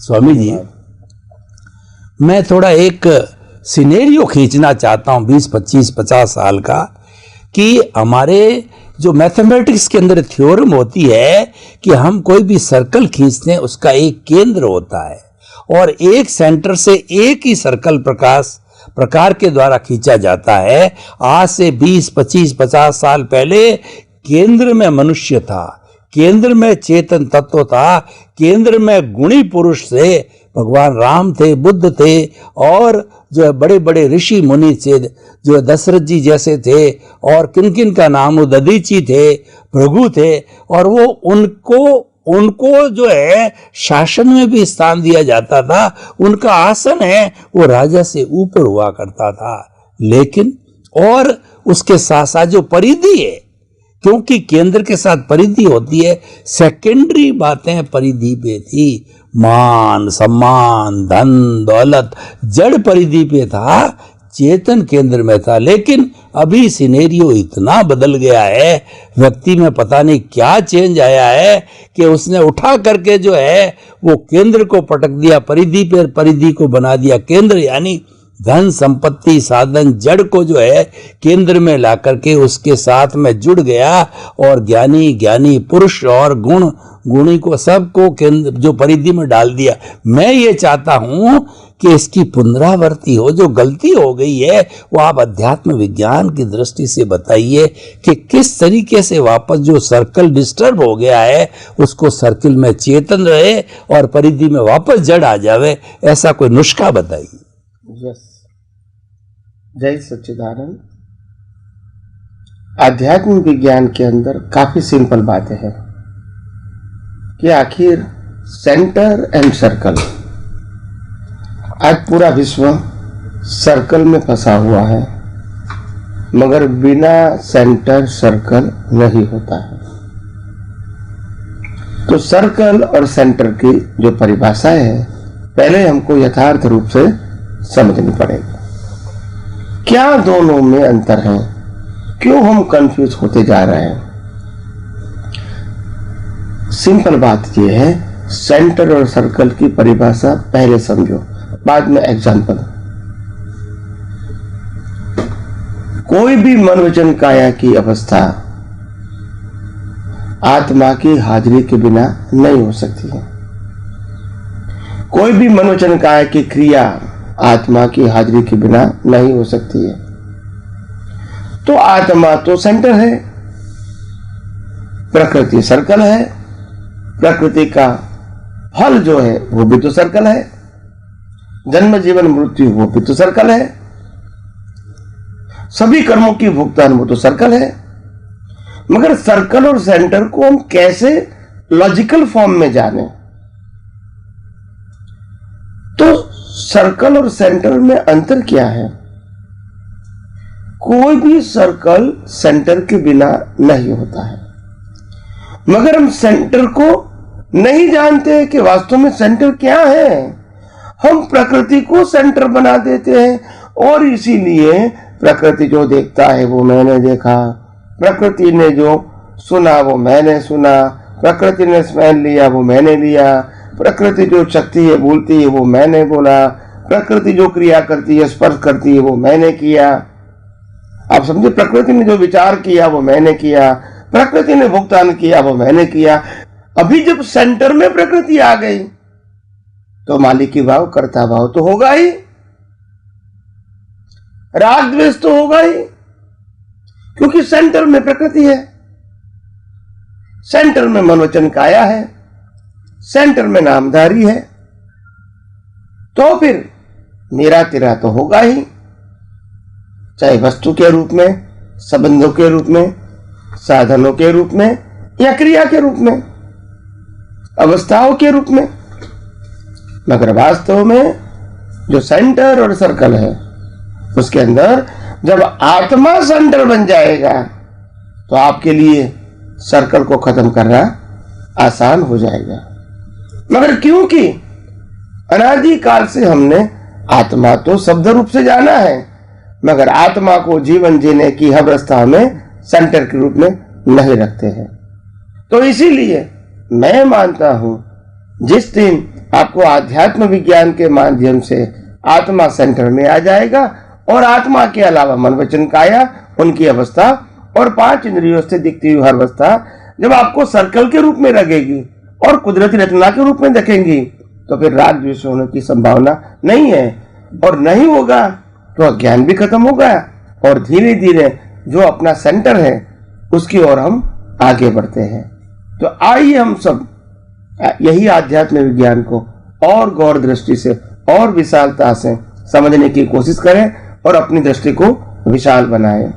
स्वामी जी, मैं थोड़ा एक सिनेरियो खींचना चाहता हूं 20, 25, 50 साल का, कि हमारे जो मैथमेटिक्स के अंदर थ्योरम होती है कि हम कोई भी सर्कल खींचते हैं, उसका एक केंद्र होता है और एक सेंटर से एक ही सर्कल प्रकार के द्वारा खींचा जाता है। आज से 20, 25, 50 साल पहले केंद्र में मनुष्य था, केंद्र में चेतन तत्व था, केंद्र में गुणी पुरुष थे, भगवान राम थे, बुद्ध थे, और जो है बड़े बड़े ऋषि मुनि थे, जो दशरथ जी जैसे थे, और किन किन का नाम, दधीची थे, भृगु थे, और वो उनको जो है शासन में भी स्थान दिया जाता था। उनका आसन है वो राजा से ऊपर हुआ करता था। लेकिन और उसके साथ साथ जो परिधि है, क्योंकि केंद्र के साथ परिधि होती है, सेकेंडरी बातें परिधि पे थी, मान सम्मान धन दौलत जड़ परिधि पे था, चेतन केंद्र में था। लेकिन अभी सिनेरियो इतना बदल गया है, व्यक्ति में पता नहीं क्या चेंज आया है कि उसने उठा करके जो है वो केंद्र को पटक दिया परिधि पे, परिधि को बना दिया केंद्र, यानी धन संपत्ति साधन जड़ को जो है केंद्र में ला करके उसके साथ में जुड़ गया, और ज्ञानी पुरुष और गुणी को सबको केंद्र जो परिधि में डाल दिया। मैं ये चाहता हूं कि इसकी पुनरावृत्ति हो, जो गलती हो गई है वो आप अध्यात्म विज्ञान की दृष्टि से बताइए कि किस तरीके से वापस जो सर्कल डिस्टर्ब हो गया है उसको सर्किल में चेतन रहे और परिधि में वापस जड़ आ जावे, ऐसा कोई नुस्खा बताइए। यस, जय सच्चिदानंद। आध्यात्म विज्ञान के अंदर काफी सिंपल बातें हैं कि आखिर सेंटर एंड सर्कल, आज पूरा विश्व सर्कल में फंसा हुआ है, मगर बिना सेंटर सर्कल नहीं होता है। तो सर्कल और सेंटर की जो परिभाषा है पहले हमको यथार्थ रूप से समझनी पड़ेगी। क्या दोनों में अंतर है, क्यों हम कंफ्यूज होते जा रहे हैं? सिंपल बात यह है, सेंटर और सर्कल की परिभाषा पहले समझो, बाद में एग्जाम्पल। कोई भी मनोवचन काया की अवस्था आत्मा की हाजिरी के बिना नहीं हो सकती है। कोई भी मनोवचन काया की क्रिया आत्मा की हाजिरी के बिना नहीं हो सकती है। तो आत्मा तो सेंटर है, प्रकृति सर्कल है, प्रकृति का फल जो है वो भी तो सर्कल है, जन्म जीवन मृत्यु वो भी तो सर्कल है, सभी कर्मों की भुगतान वो तो सर्कल है। मगर सर्कल और सेंटर को हम कैसे लॉजिकल फॉर्म में जाने? तो सर्कल और सेंटर में अंतर क्या है? कोई भी सर्कल सेंटर के बिना नहीं होता है, मगर हम सेंटर को नहीं जानते कि वास्तव में सेंटर क्या है। हम प्रकृति को सेंटर बना देते हैं, और इसीलिए प्रकृति जो देखता है वो मैंने देखा, प्रकृति ने जो सुना वो मैंने सुना, प्रकृति ने स्मेल लिया वो मैंने लिया, प्रकृति जो शक्ति है बोलती है वो मैंने बोला, प्रकृति जो क्रिया करती है स्पर्श करती है वो मैंने किया। आप समझे, प्रकृति ने जो विचार किया वो मैंने किया, प्रकृति ने भुगतान किया वो मैंने किया। अभी जब सेंटर में प्रकृति आ गई तो मालिकी भाव कर्ता भाव तो होगा ही, राग द्वेष तो होगा ही, क्योंकि सेंटर में प्रकृति है, सेंटर में मनोवचन काया है, सेंटर में नामधारी है। तो फिर मेरा तेरा तो होगा ही, चाहे वस्तु के रूप में, संबंधों के रूप में, साधनों के रूप में, या क्रिया के रूप में, अवस्थाओं के रूप में। मगर वास्तव में जो सेंटर और सर्कल है उसके अंदर जब आत्मा सेंटर बन जाएगा तो आपके लिए सर्कल को खत्म करना आसान हो जाएगा। मगर क्योंकि अनादि काल से हमने आत्मा तो शब्द रूप से जाना है, मगर आत्मा को जीवन जीने की हर अवस्था में सेंटर के रूप में नहीं रखते हैं। तो इसीलिए मैं मानता हूं जिस दिन आपको आध्यात्म विज्ञान के माध्यम से आत्मा सेंटर में आ जाएगा और आत्मा के अलावा मन वचन काया, उनकी अवस्था और 5 इंद्रियों से दिखती हुई हर अवस्था जब आपको सर्कल के रूप में लगेगी और कुदरती रचना के रूप में देखेंगी तो फिर राग द्वेष होने की संभावना नहीं है, और नहीं होगा तो अज्ञान भी खत्म होगा और धीरे धीरे जो अपना सेंटर है उसकी ओर हम आगे बढ़ते हैं। तो आइए हम सब यही आध्यात्म विज्ञान को और गौर दृष्टि से और विशालता से समझने की कोशिश करें और अपनी दृष्टि को विशाल बनाएं।